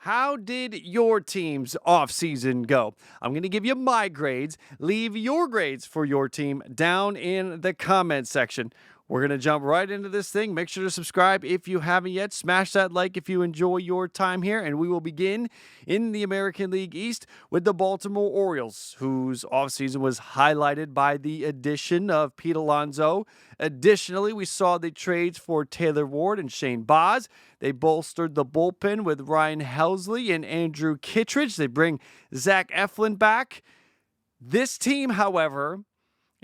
How did your team's offseason go? I'm going to give you my grades. Leave your grades for your team down in the comment section. We're going to jump right into this thing. Make sure to subscribe if you haven't yet. Smash that like if you enjoy your time here. And we will begin in the American League East with the Baltimore Orioles, whose offseason was highlighted by the addition of Pete Alonso. Additionally, we saw the trades for Taylor Ward and Shane Baz. They bolstered the bullpen with Ryan Helsley and Andrew Kittredge. They bring Zach Eflin back. This team, however,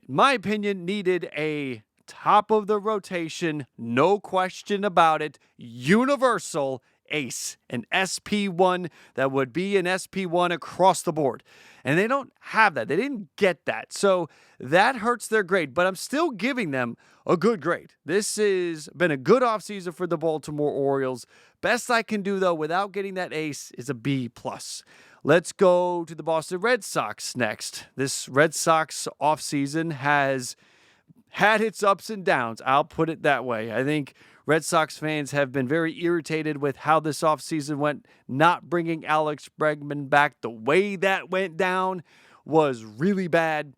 in my opinion, needed a top of the rotation, no question about it, universal ace, an SP1 that would be an SP1 across the board. And they don't have that. They didn't get that. So that hurts their grade, but I'm still giving them a good grade. This has been a good offseason for the Baltimore Orioles. Best I can do, though, without getting that ace is a B+. Let's go to the Boston Red Sox next. This Red Sox offseason has had its ups and downs. I'll put it that way. I think Red Sox fans have been very irritated with how this offseason went. Not bringing Alex Bregman back, the way that went down was really bad.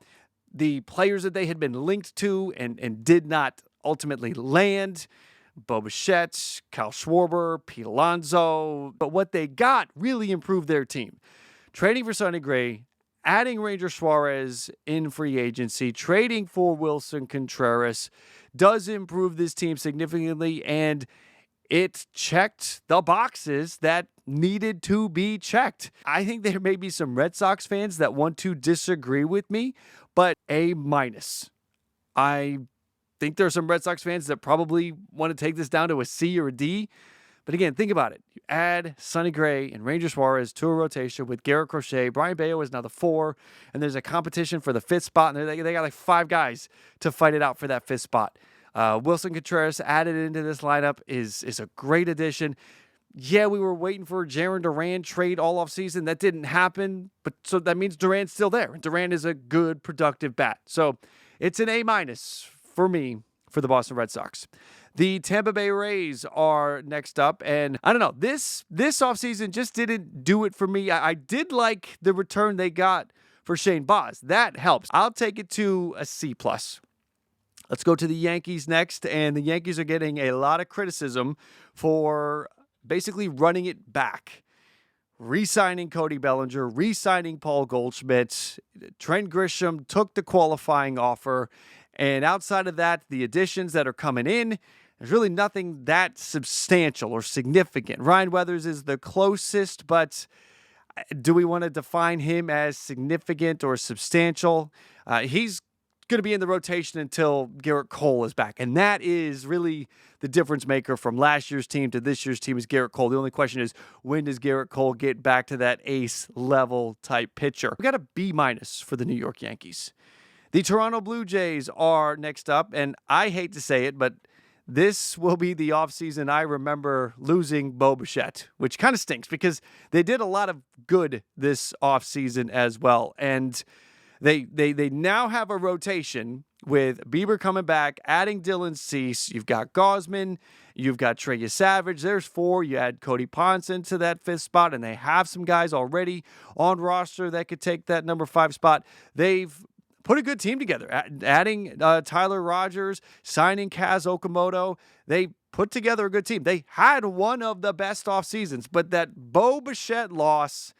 The players that they had been linked to and did not ultimately land, Bo Bichette, Kyle Schwarber, Pete Alonso, but what they got really improved their team. Trading for Sonny Gray, adding Ranger Suarez in free agency, trading for Wilson Contreras does improve this team significantly, and it checked the boxes that needed to be checked. I think there may be some Red Sox fans that want to disagree with me, but A-. I think there are some Red Sox fans that probably want to take this down to a C or a D. But again, think about it. You add Sonny Gray and Ranger Suarez to a rotation with Garrett Crochet. Brian Bayo is now the 4, and there's a competition for the 5th spot, and they got like 5 guys to fight it out for that 5th spot. Wilson Contreras added into this lineup is a great addition. Yeah, we were waiting for Jarren Duran trade all offseason. That didn't happen, but so that means Duran's still there. Duran is a good, productive bat. So it's an A- for me for the Boston Red Sox. The Tampa Bay Rays are next up, and I don't know, this offseason just didn't do it for me. I did like the return they got for Shane Baz. That helps. I'll take it to a C+. Let's go to the Yankees next, and the Yankees are getting a lot of criticism for basically running it back. Re-signing Cody Bellinger, re-signing Paul Goldschmidt. Trent Grisham took the qualifying offer, and outside of that, the additions that are coming in, there's really nothing that substantial or significant. Ryan Weathers is the closest, but do we want to define him as significant or substantial? He's going to be in the rotation until Garrett Cole is back, and that is really the difference maker from last year's team to this year's team is Garrett Cole. The only question is, when does Garrett Cole get back to that ace level type pitcher? We got a B- for the New York Yankees. The Toronto Blue Jays are next up, and I hate to say it, but this will be the offseason I remember losing Bo Bichette, which kind of stinks because they did a lot of good this offseason as well. And they now have a rotation with Bieber coming back, adding Dylan Cease. You've got Gausman, you've got Trey Savage. There's 4. You add Cody Ponson to that 5th spot, and they have some guys already on roster that could take that number 5 spot. They've put a good team together, adding Tyler Rogers, signing Kaz Okamoto. They put together a good team. They had one of the best off seasons, but that Bo Bichette loss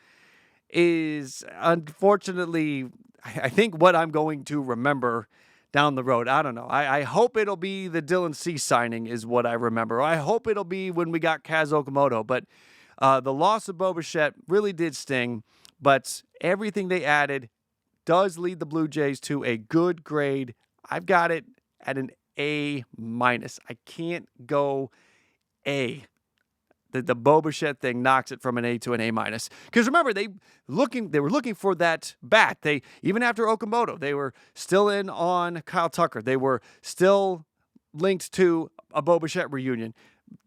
is unfortunately, I think, what I'm going to remember down the road. I don't know. I hope it'll be the Dylan Cease signing is what I remember. I hope it'll be when we got Kaz Okamoto, but the loss of Bo Bichette really did sting, but everything they added does lead the Blue Jays to a good grade. I've got it at an A-. I can't go A. The Bo Bichette thing knocks it from an A to an A-. Because remember, they were looking for that bat. They, even after Okamoto, they were still in on Kyle Tucker. They were still linked to a Bo Bichette reunion.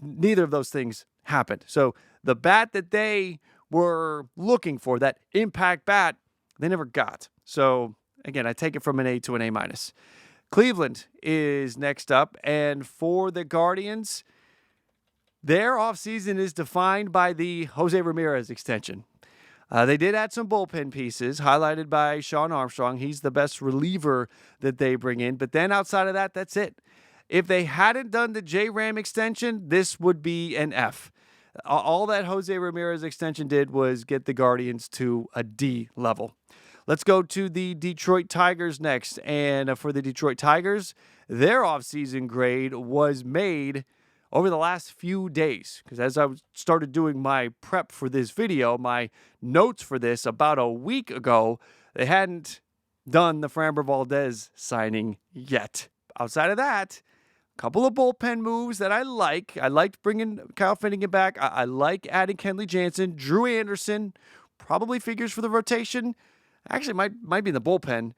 Neither of those things happened. So the bat that they were looking for, that impact bat, they never got. So, again, I take it from an A to an A-. Cleveland is next up, and for the Guardians, Their offseason is defined by the Jose Ramirez extension. They did add some bullpen pieces, highlighted by Sean Armstrong. He's the best reliever that they bring in. But then outside of that, that's it. If they hadn't done the J-Ram extension, this would be an F. All that Jose Ramirez extension did was get the Guardians to a D level. Let's go to the Detroit Tigers next. And for the Detroit Tigers, their offseason grade was made over the last few days, because as I started doing my prep for this video, my notes for this about a week ago, they hadn't done the Framber Valdez signing yet. Outside of that, a couple of bullpen moves that I like. I liked bringing Kyle Finnegan back. I like adding Kenley Jansen. Drew Anderson probably figures for the rotation. Actually, might be in the bullpen.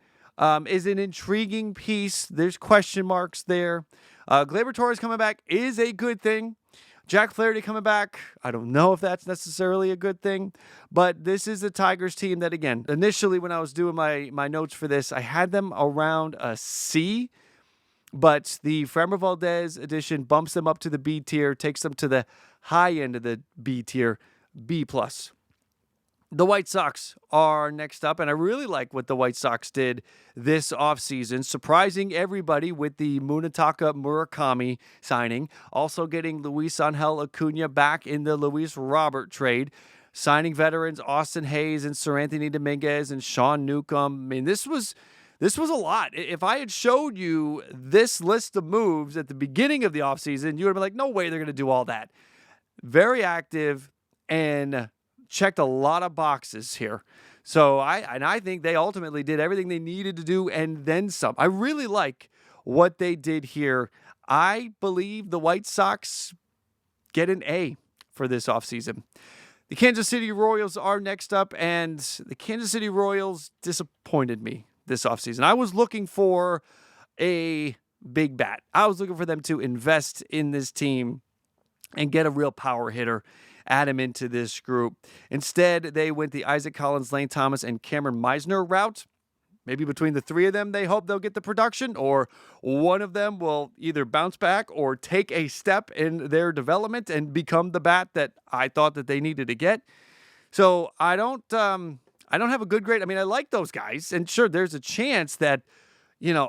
Is an intriguing piece. There's question marks there. Gleyber Torres coming back is a good thing. Jack Flaherty coming back, I don't know if that's necessarily a good thing, but this is a Tigers team that, again, initially when I was doing my notes for this, I had them around a C, but the Framber Valdez edition bumps them up to the B tier, takes them to the high end of the B tier, B+. The White Sox are next up, and I really like what the White Sox did this offseason, surprising everybody with the Munetaka Murakami signing, also getting Luis Angel Acuna back in the Luis Robert trade, signing veterans Austin Hayes and Sir Anthony Dominguez and Sean Newcomb. I mean, this was a lot. If I had showed you this list of moves at the beginning of the offseason, you would have been like, no way they're going to do all that. Very active and checked a lot of boxes here. So I think they ultimately did everything they needed to do and then some. I really like what they did here. I believe the White Sox get an A for this offseason. The Kansas City Royals are next up, and the Kansas City Royals disappointed me this offseason. I was looking for a big bat. I was looking for them to invest in this team and get a real power hitter, add him into this group. Instead, they went the Isaac Collins, Lane Thomas, and Cameron Meisner route. Maybe between the three of them, they hope they'll get the production, or one of them will either bounce back or take a step in their development and become the bat that I thought that they needed to get. So I don't have a good grade. I mean, I like those guys, and sure, there's a chance that,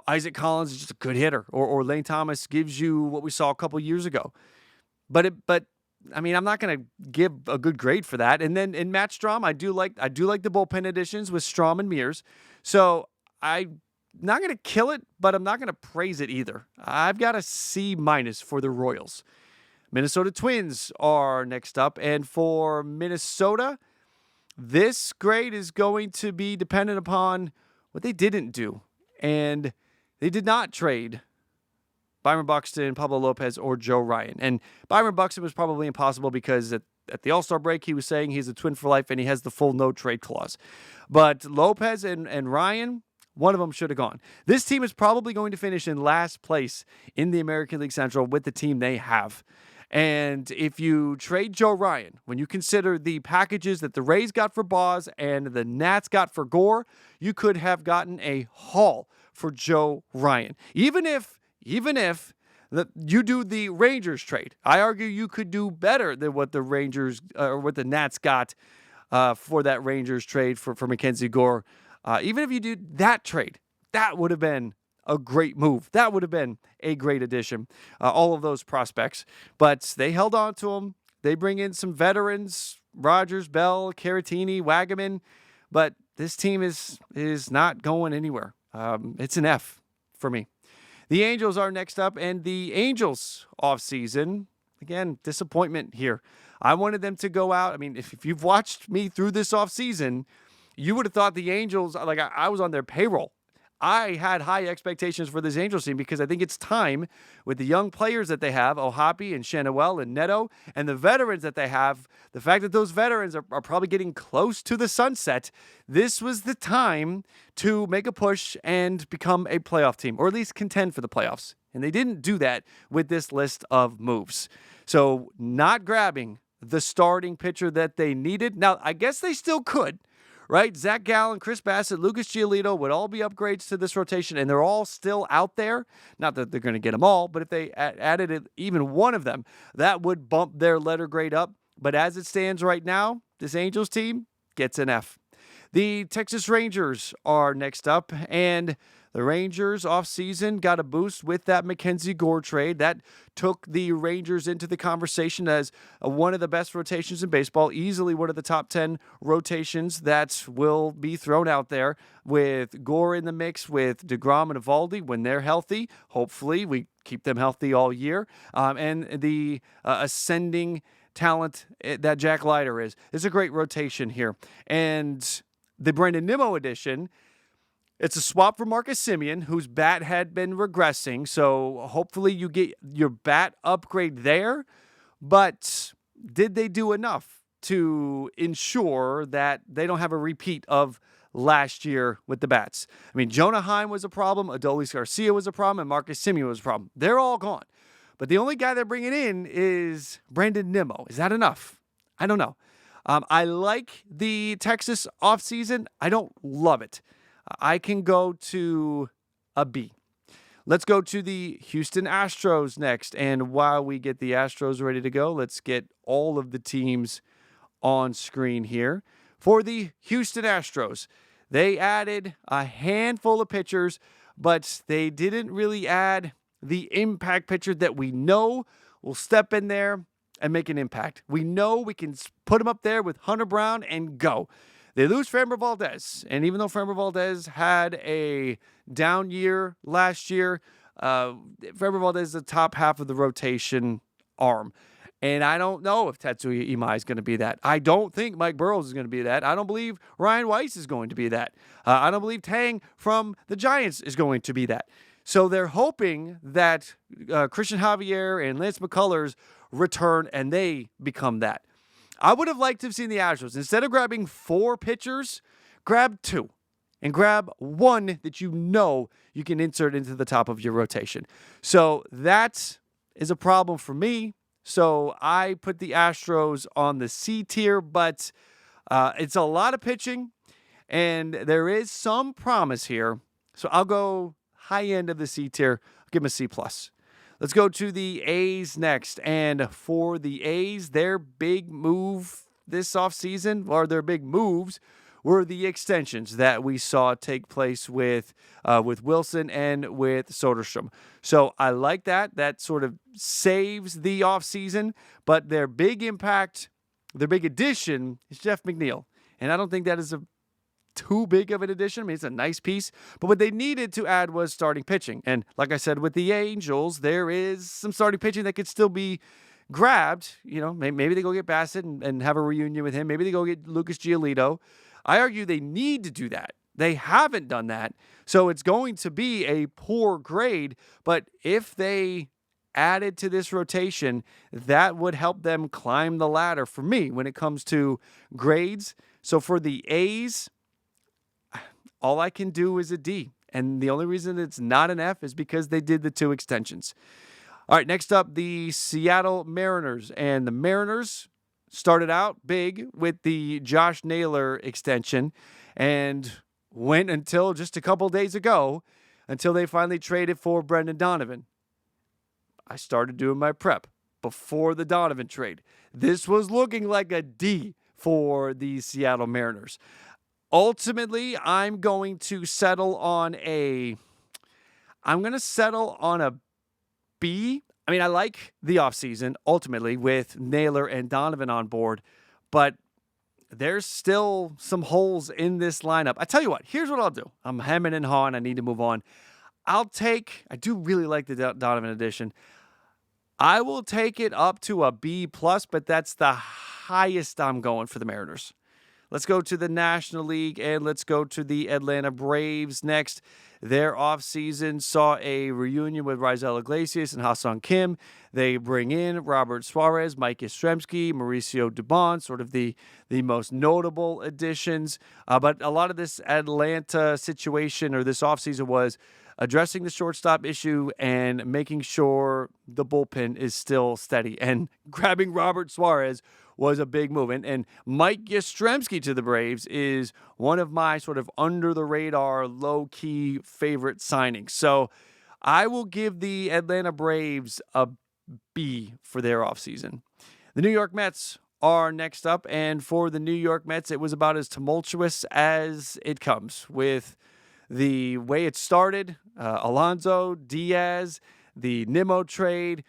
Isaac Collins is just a good hitter, or Lane Thomas gives you what we saw a couple years ago. But I'm not going to give a good grade for that. And then in Matt Strahm, I do like the bullpen additions with Strahm and Mears. So I'm not going to kill it, but I'm not going to praise it either. I've got a C- for the Royals. Minnesota Twins are next up. And for Minnesota, this grade is going to be dependent upon what they didn't do. And they did not trade Byron Buxton, Pablo Lopez, or Joe Ryan. And Byron Buxton was probably impossible because at the All-Star break, he was saying he's a Twin for life and he has the full no-trade clause. But Lopez and Ryan, one of them should have gone. This team is probably going to finish in last place in the American League Central with the team they have. And if you trade Joe Ryan, when you consider the packages that the Rays got for Boz and the Nats got for Gore, you could have gotten a haul for Joe Ryan. Even if you do the Rangers trade, I argue you could do better than what the Rangers or what the Nats got for that Rangers trade for Mackenzie Gore. Even if you do that trade, that would have been a great move. That would have been a great addition. All of those prospects, but they held on to them. They bring in some veterans: Rogers, Bell, Caratini, Wagaman. But this team is not going anywhere. It's an F for me. The Angels are next up, and the Angels offseason, again, disappointment here. I wanted them to go out. I mean, if you've watched me through this offseason, you would have thought the Angels, like I was on their payroll. I had high expectations for this Angels team because I think it's time with the young players that they have, Ohapi and Shanuel and Neto, and the veterans that they have, the fact that those veterans are probably getting close to the sunset, this was the time to make a push and become a playoff team, or at least contend for the playoffs. And they didn't do that with this list of moves. So not grabbing the starting pitcher that they needed. Now, I guess they still could. right? Zach Gallen, Chris Bassett, Lucas Giolito would all be upgrades to this rotation, and they're all still out there. Not that they're going to get them all, but if they added even one of them, that would bump their letter grade up. But as it stands right now, this Angels team gets an F. The Texas Rangers are next up, and the Rangers offseason got a boost with that Mackenzie Gore trade. That took the Rangers into the conversation as one of the best rotations in baseball, easily one of the top 10 rotations that will be thrown out there, with Gore in the mix, with DeGrom and Eovaldi when they're healthy. Hopefully we keep them healthy all year. And the ascending talent that Jack Leiter is. It's a great rotation here. And the Brandon Nimmo addition, it's a swap for Marcus Semien, whose bat had been regressing. So hopefully you get your bat upgrade there. But did they do enough to ensure that they don't have a repeat of last year with the bats? I mean, Jonah Heim was a problem, Adolis Garcia was a problem, and Marcus Semien was a problem. They're all gone. But the only guy they're bringing in is Brandon Nimmo. Is that enough? I don't know. I like the Texas offseason. I don't love it. I can go to a B. Let's go to the Houston Astros next. And while we get the Astros ready to go, let's get all of the teams on screen here. For the Houston Astros, they added a handful of pitchers, but they didn't really add the impact pitcher that we know will step in there and make an impact. We know we can put him up there with Hunter Brown and go. They lose Framber Valdez, and even though Framber Valdez had a down year last year, Framber Valdez is the top half of the rotation arm. And I don't know if Tetsuya Imai is going to be that. I don't think Mike Burrows is going to be that. I don't believe Ryan Weiss is going to be that. I don't believe Tang from the Giants is going to be that. So they're hoping that Christian Javier and Lance McCullers return and they become that. I would have liked to have seen the Astros, instead of grabbing 4 pitchers, grab 2 and grab one that you know you can insert into the top of your rotation. So that is a problem for me. So I put the Astros on the C tier, but it's a lot of pitching and there is some promise here. So I'll go high end of the C tier. I'll give them a C+. Let's go to the A's next. And for the A's, their big move this offseason, or their big moves, were the extensions that we saw take place with Wilson and with Soderstrom. So I like that. That sort of saves the offseason. But their big impact, their big addition is Jeff McNeil. And I don't think that is too big of an addition. I mean, it's a nice piece, but what they needed to add was starting pitching. And like I said, with the Angels, there is some starting pitching that could still be grabbed. You know, maybe they go get Bassett and have a reunion with him. Maybe they go get Lucas Giolito. I argue they need to do that. They haven't done that. So it's going to be a poor grade, but if they added to this rotation, that would help them climb the ladder for me when it comes to grades. So for the A's, all I can do is a D. And the only reason it's not an F is because they did the 2 extensions. All right, next up, the Seattle Mariners. And the Mariners started out big with the Josh Naylor extension and went until just a couple days ago until they finally traded for Brendan Donovan. I started doing my prep before the Donovan trade. This was looking like a D for the Seattle Mariners. Ultimately, I'm going to settle on a B. I mean, I like the offseason, ultimately, with Naylor and Donovan on board, but there's still some holes in this lineup. I tell you what, here's what I'll do. I'm hemming and hawing. I need to move on. I do really like the Donovan addition. I will take it up to a B+, but that's the highest I'm going for the Mariners. Let's go to the National League, and let's go to the Atlanta Braves next. Their offseason saw a reunion with Raisel Iglesias and Ha-Seong Kim. They bring in Robert Suarez, Mike Yastrzemski, Mauricio Dubon, sort of the most notable additions. But a lot of this Atlanta situation or this offseason was addressing the shortstop issue and making sure the bullpen is still steady. And grabbing Robert Suarez was a big move. And Mike Yastrzemski to the Braves is one of my sort of under-the-radar, low-key favorite signings. So I will give the Atlanta Braves a B for their offseason. The New York Mets are next up, and for the New York Mets, it was about as tumultuous as it comes with the way it started. Alonso, Diaz, the Nimmo trade,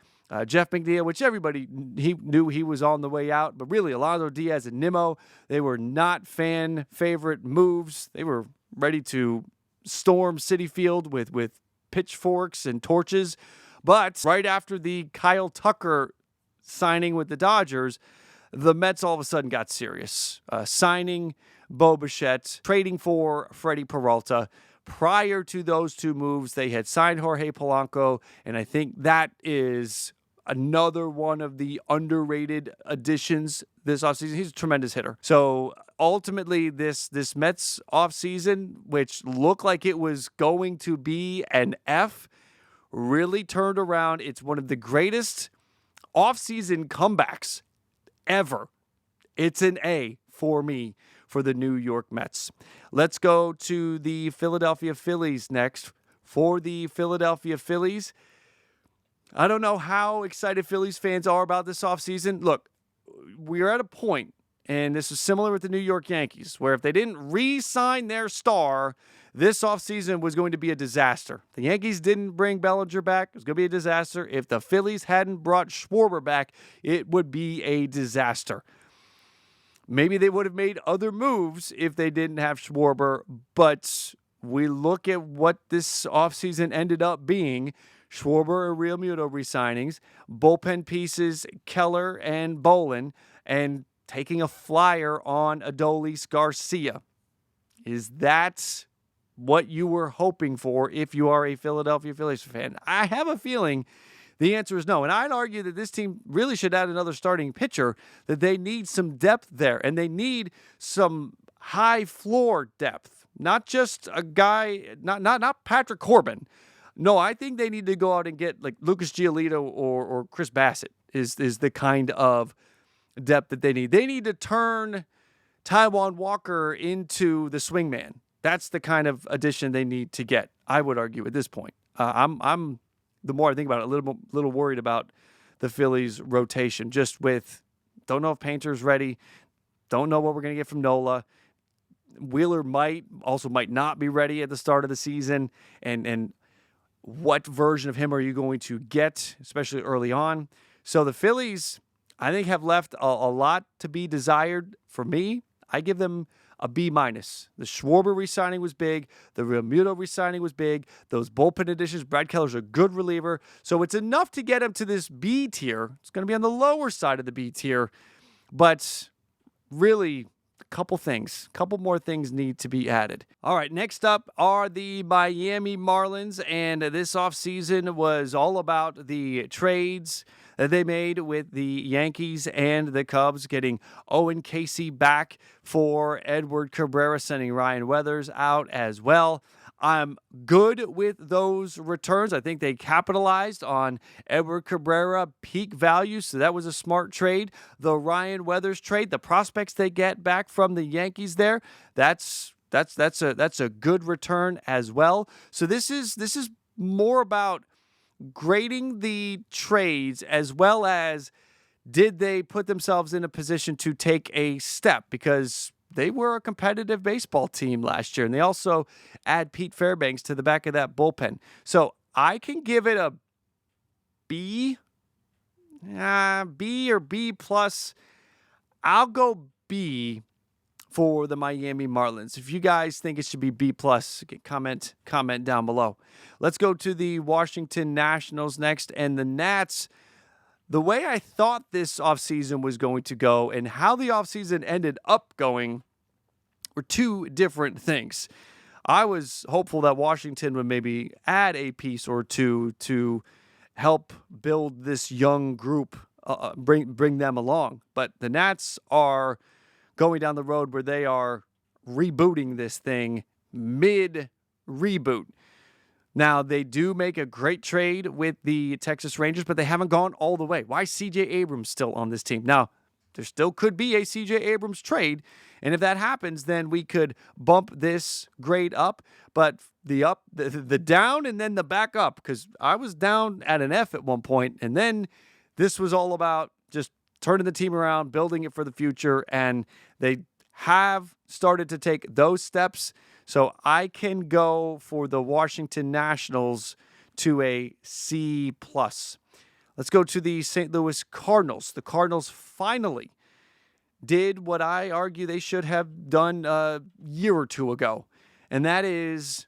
Jeff McNeil, which everybody knew he was on the way out, but really Alonso, Diaz, and Nimmo, they were not fan favorite moves. They were ready to storm Citi Field with pitchforks and torches. But right after the Kyle Tucker signing with the Dodgers, the Mets all of a sudden got serious. Signing Bo Bichette, trading for Freddie Peralta. Prior to those two moves, they had signed Jorge Polanco, and I think that is another one of the underrated additions this offseason. He's a tremendous hitter. So ultimately, this Mets offseason, which looked like it was going to be an F, really turned around. It's one of the greatest offseason comebacks ever. It's an A for me for the New York Mets. Let's go to the Philadelphia Phillies next. For the Philadelphia Phillies, I don't know how excited Phillies fans are about this offseason. Look, we're at a point, and this is similar with the New York Yankees, where if they didn't re-sign their star, this offseason was going to be a disaster. The Yankees didn't bring Bellinger back. It was going to be a disaster. If the Phillies hadn't brought Schwarber back, it would be a disaster. Maybe they would have made other moves if they didn't have Schwarber, but we look at what this offseason ended up being. Schwarber and Realmuto re-signings, bullpen pieces, Keller and Bolin, and taking a flyer on Adolis Garcia. Is that what you were hoping for if you are a Philadelphia Phillies fan? I have a feeling the answer is no. And I'd argue that this team really should add another starting pitcher, that they need some depth there, and they need some high floor depth. Not just a guy, not Patrick Corbin. No, I think they need to go out and get like Lucas Giolito or Chris Bassett is the kind of depth that they need. They need to turn Taijuan Walker into the swingman. That's the kind of addition they need to get, I would argue, at this point. I'm the more I think about it, a little worried about the Phillies' rotation. Just with, don't know if Painter's ready, don't know what we're going to get from Nola. Wheeler might not be ready at the start of the season, and what version of him are you going to get, especially early on? So the Phillies, I think, have left a lot to be desired. For me, I give them a B-. The Schwarber re-signing was big. The Realmuto re-signing was big. Those bullpen additions, Brad Keller's a good reliever. So it's enough to get him to this B tier. It's going to be on the lower side of the B tier. But really, a couple more things need to be added. All right, next up are the Miami Marlins. And this offseason was all about the trades that they made with the Yankees and the Cubs, getting Owen Casey back for Edward Cabrera, sending Ryan Weathers out as well. I'm good with those returns. I think they capitalized on Edward Cabrera peak value, so that was a smart trade. The Ryan Weathers trade, the prospects they get back from the Yankees there, that's a good return as well. So this is more about grading the trades as well as did they put themselves in a position to take a step, because they were a competitive baseball team last year, and they also add Pete Fairbanks to the back of that bullpen. So I can give it a B, B or B plus. I'll go B for the Miami Marlins. If you guys think it should be B plus, comment down below. Let's go to the Washington Nationals next, and the Nats. The way I thought this offseason was going to go and how the offseason ended up going were two different things. I was hopeful that Washington would maybe add a piece or two to help build this young group, bring them along. But the Nats are going down the road where they are rebooting this thing mid-reboot. Now, they do make a great trade with the Texas Rangers, but they haven't gone all the way. Why is C.J. Abrams still on this team? Now, There still could be a CJ Abrams trade. And if that happens, then we could bump this grade up. But the down and then the back up, because I was down at an F at one point, and then this was all about just turning the team around, building it for the future, and they have started to take those steps. So I can go for the Washington Nationals to a C+. Let's go to the St. Louis Cardinals. The Cardinals finally did what I argue they should have done a year or two ago, and that is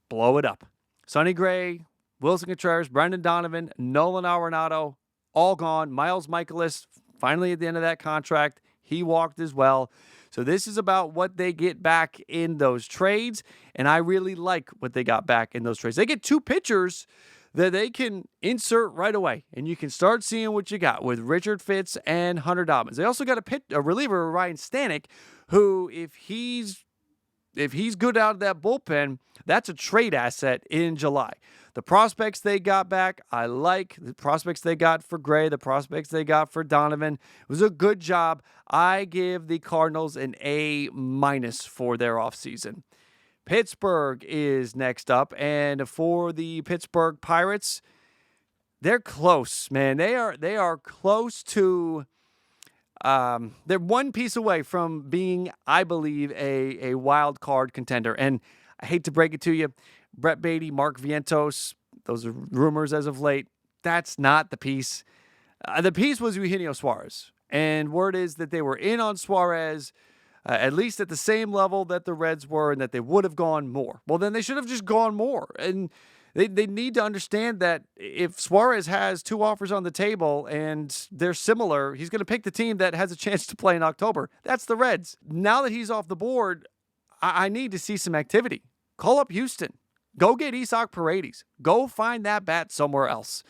blow it up. Sonny Gray, Wilson Contreras, Brendan Donovan, Nolan Arenado, all gone. Miles Michaelis, finally at the end of that contract, he walked as well. So this is about what they get back in those trades, and I really like what they got back in those trades. They get two pitchers that they can insert right away, and you can start seeing what you got with Richard Fitz and Hunter Dobbins. They also got a reliever, Ryan Stanek, who, if he's good out of that bullpen, that's a trade asset in July. The prospects they got back, I like. The prospects they got for Gray, the prospects they got for Donovan. It was a good job. I give the Cardinals an A- for their offseason. Pittsburgh is next up, and for the Pittsburgh Pirates, they're close, man. They are close to they're one piece away from being, I believe, a wild card contender. And I hate to break it to you, Brett Beatty, Mark Vientos, those are rumors as of late. That's not the piece. The piece was Eugenio Suarez. And word is that they were in on Suarez at least at the same level that the Reds were, and that they would have gone more. Well, then they should have just gone more. And they need to understand that if Suarez has two offers on the table and they're similar, he's going to pick the team that has a chance to play in October. That's the Reds. Now that he's off the board, I need to see some activity. Call up Houston. Go get Isaac Paredes. Go find that bat somewhere else.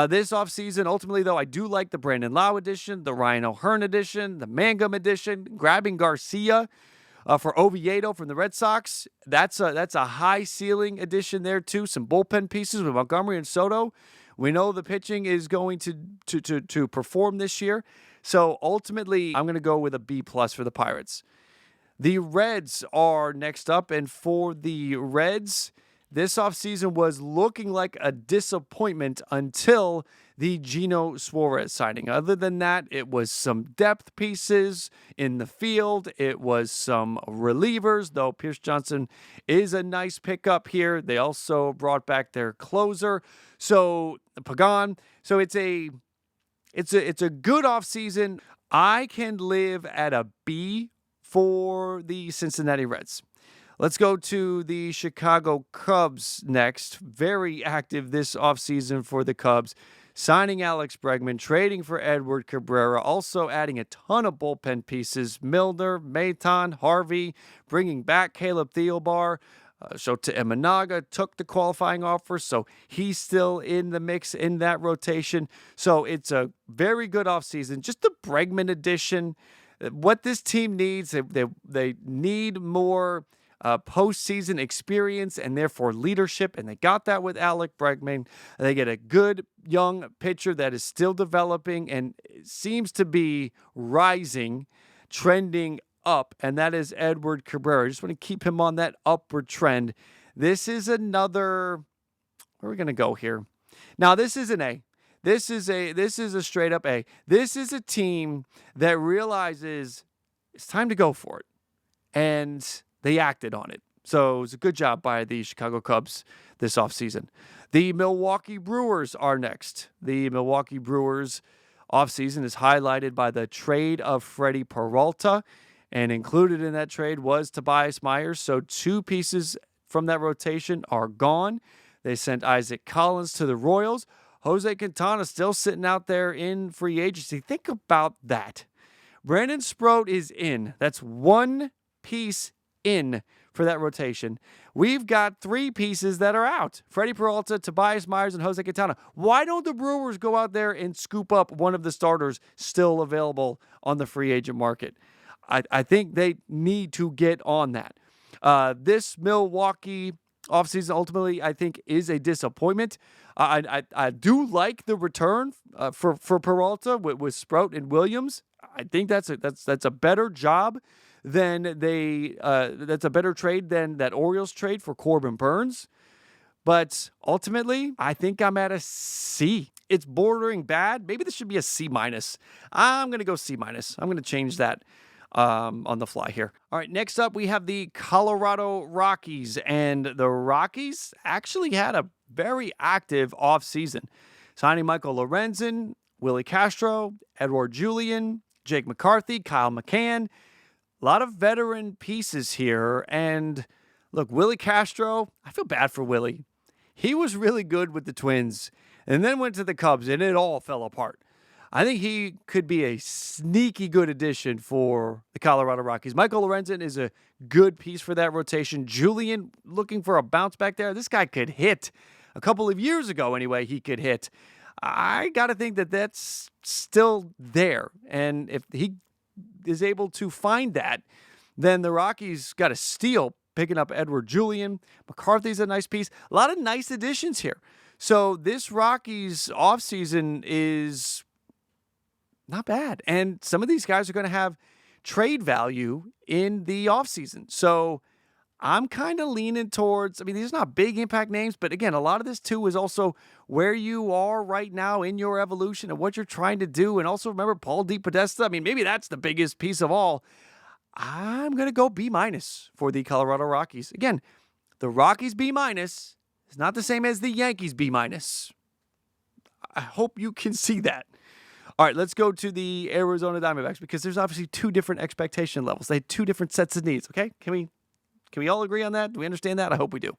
This offseason, ultimately, though, I do like the Brandon Lau edition, the Ryan O'Hearn edition, the Mangum edition, grabbing Garcia for Oviedo from the Red Sox. That's a high ceiling addition there, too. Some bullpen pieces with Montgomery and Soto. We know the pitching is going to perform this year. So, ultimately, I'm going to go with a B+ for the Pirates. The Reds are next up, and for the Reds, this offseason was looking like a disappointment until the Gino Suarez signing. Other than that, it was some depth pieces in the field. It was some relievers, though Pierce Johnson is a nice pickup here. They also brought back their closer, so Pagan. So it's a good offseason. I can live at a B for the Cincinnati Reds. Let's go to the Chicago Cubs next. Very active this offseason for the Cubs. Signing Alex Bregman, trading for Edward Cabrera, also adding a ton of bullpen pieces. Milner, Maton, Harvey, bringing back Caleb Thielbar. Shota Imanaga took the qualifying offer, so he's still in the mix in that rotation. So it's a very good offseason. Just the Bregman addition. What this team needs, they need more postseason experience and therefore leadership, and they got that with Alec Bregman. They get a good young pitcher that is still developing and seems to be rising, trending up, and that is Edward Cabrera. I just want to keep him on that upward trend. This is another, where are we going to go here? Now, this is an A. This is a straight up A. This is a team that realizes it's time to go for it, and they acted on it. So it was a good job by the Chicago Cubs this offseason. The Milwaukee Brewers are next. The Milwaukee Brewers offseason is highlighted by the trade of Freddie Peralta, and included in that trade was Tobias Myers. So two pieces from that rotation are gone. They sent Isaac Collins to the Royals. Jose Quintana still sitting out there in free agency. Think about that. Brandon Sproat is in. That's one piece in for that rotation. We've got three pieces that are out. Freddie Peralta, Tobias Myers, and Jose Quintana. Why don't the Brewers go out there and scoop up one of the starters still available on the free agent market? I think they need to get on that. This Milwaukee offseason ultimately, I think, is a disappointment. I do like the return for Peralta with Sprout and Williams. I think that's a better job than that's a better trade than that Orioles trade for Corbin Burns. But ultimately, I think I'm at a C. It's bordering bad. Maybe this should be a C minus. I'm going to go C minus. I'm going to change that on the fly here. All right, next up, we have the Colorado Rockies. And the Rockies actually had a very active offseason, signing Michael Lorenzen, Willie Castro, Edward Julian, Jake McCarthy, Kyle McCann. A lot of veteran pieces here. And look, Willie Castro, I feel bad for Willie. He was really good with the Twins and then went to the Cubs, and it all fell apart. I think he could be a sneaky good addition for the Colorado Rockies. Michael Lorenzen is a good piece for that rotation. Julian looking for a bounce back there. This guy could hit. A couple of years ago, anyway, he could hit. I got to think that that's still there. And if he is able to find that, then the Rockies got a steal picking up Edward Julian. McCarthy's a nice piece. A lot of nice additions here. So this Rockies offseason is not bad. And some of these guys are going to have trade value in the offseason. So I'm kind of leaning towards, these are not big impact names, but again, a lot of this too is also where you are right now in your evolution and what you're trying to do. And also remember Paul DePodesta. Maybe that's the biggest piece of all. I'm going to go B minus for the Colorado Rockies. Again, the Rockies B minus is not the same as the Yankees B minus. I hope you can see that. All right, let's go to the Arizona Diamondbacks because there's obviously two different expectation levels. They had two different sets of needs, okay? Can we all agree on that? Do we understand that? I hope we do.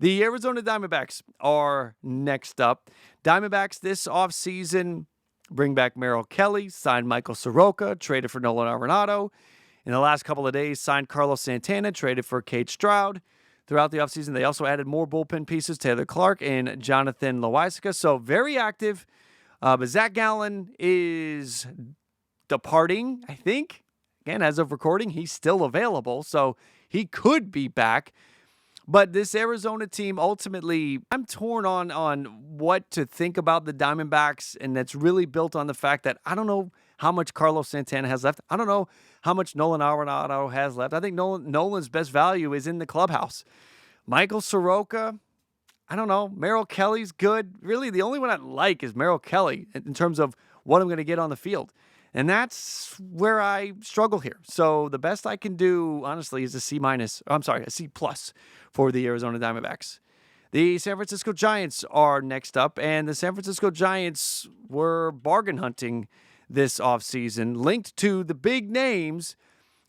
The Arizona Diamondbacks are next up. Diamondbacks this offseason bring back Merrill Kelly, signed Michael Soroka, traded for Nolan Arenado. In the last couple of days, signed Carlos Santana, traded for Cade Stroud. Throughout the offseason, they also added more bullpen pieces, Taylor Clark and Jonathan Loaisiga. So very active. But Zach Gallen is departing, I think. Again, as of recording, he's still available, so he could be back. But this Arizona team, ultimately, I'm torn on what to think about the Diamondbacks, and that's really built on the fact that I don't know how much Carlos Santana has left. I don't know how much Nolan Arenado has left. I think Nolan's best value is in the clubhouse. Michael Soroka, I don't know. Merrill Kelly's good. Really, the only one I like is Merrill Kelly in terms of what I'm going to get on the field. And that's where I struggle here. So the best I can do, honestly, is a C plus for the Arizona Diamondbacks. The San Francisco Giants are next up, and the San Francisco Giants were bargain hunting this offseason, linked to the big names,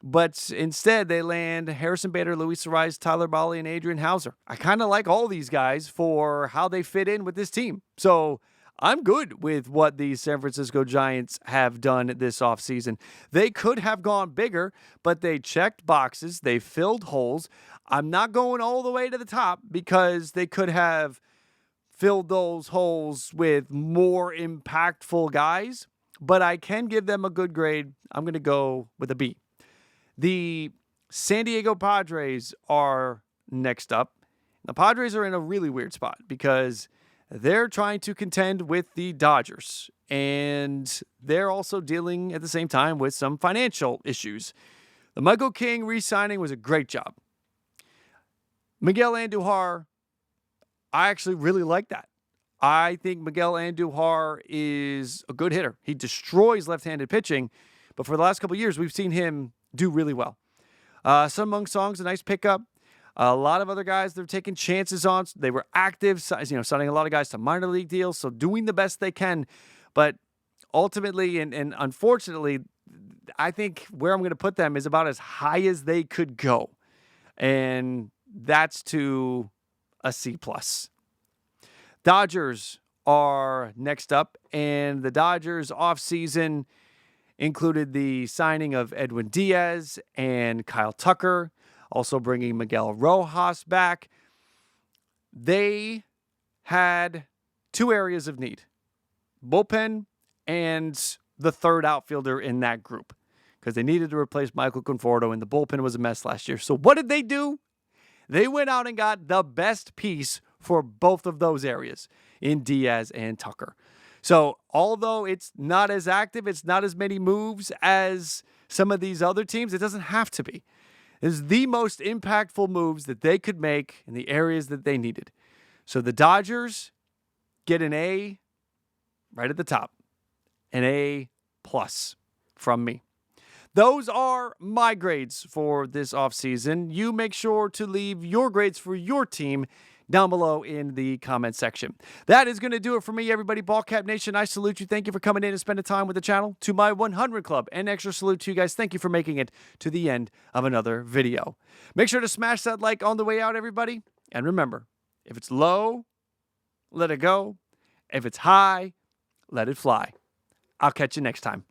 but instead they land Harrison Bader, Luis Ariz, Tyler Bolley, and Adrian Hauser. I kind of like all these guys for how they fit in with this team. So I'm good with what the San Francisco Giants have done this offseason. They could have gone bigger, but they checked boxes. They filled holes. I'm not going all the way to the top because they could have filled those holes with more impactful guys, but I can give them a good grade. I'm going to go with a B. The San Diego Padres are next up. The Padres are in a really weird spot because they're trying to contend with the Dodgers, and they're also dealing at the same time with some financial issues. The Michael King re-signing was a great job. Miguel Andujar, I actually really like that. I think Miguel Andujar is a good hitter. He destroys left-handed pitching, but for the last couple of years, we've seen him do really well. Sun Myung Song's a nice pickup. A lot of other guys they're taking chances on. They were active, signing a lot of guys to minor league deals, so doing the best they can. But ultimately and unfortunately, I think where I'm going to put them is about as high as they could go. And that's to a C+. Dodgers are next up, and the Dodgers offseason included the signing of Edwin Diaz and Kyle Tucker, also bringing Miguel Rojas back. They had two areas of need, bullpen and the third outfielder in that group, because they needed to replace Michael Conforto, and the bullpen was a mess last year. So what did they do? They went out and got the best piece for both of those areas in Diaz and Tucker. So although it's not as active, it's not as many moves as some of these other teams, it doesn't have to be. It's the most impactful moves that they could make in the areas that they needed. So the Dodgers get an A right at the top, an A+ from me. Those are my grades for this offseason. You make sure to leave your grades for your team down below in the comment section. That is going to do it for me, everybody. Ballcap Nation, I salute you. Thank you for coming in and spending time with the channel. To my 100 Club, an extra salute to you guys. Thank you for making it to the end of another video. Make sure to smash that like on the way out, everybody. And remember, if it's low, let it go. If it's high, let it fly. I'll catch you next time.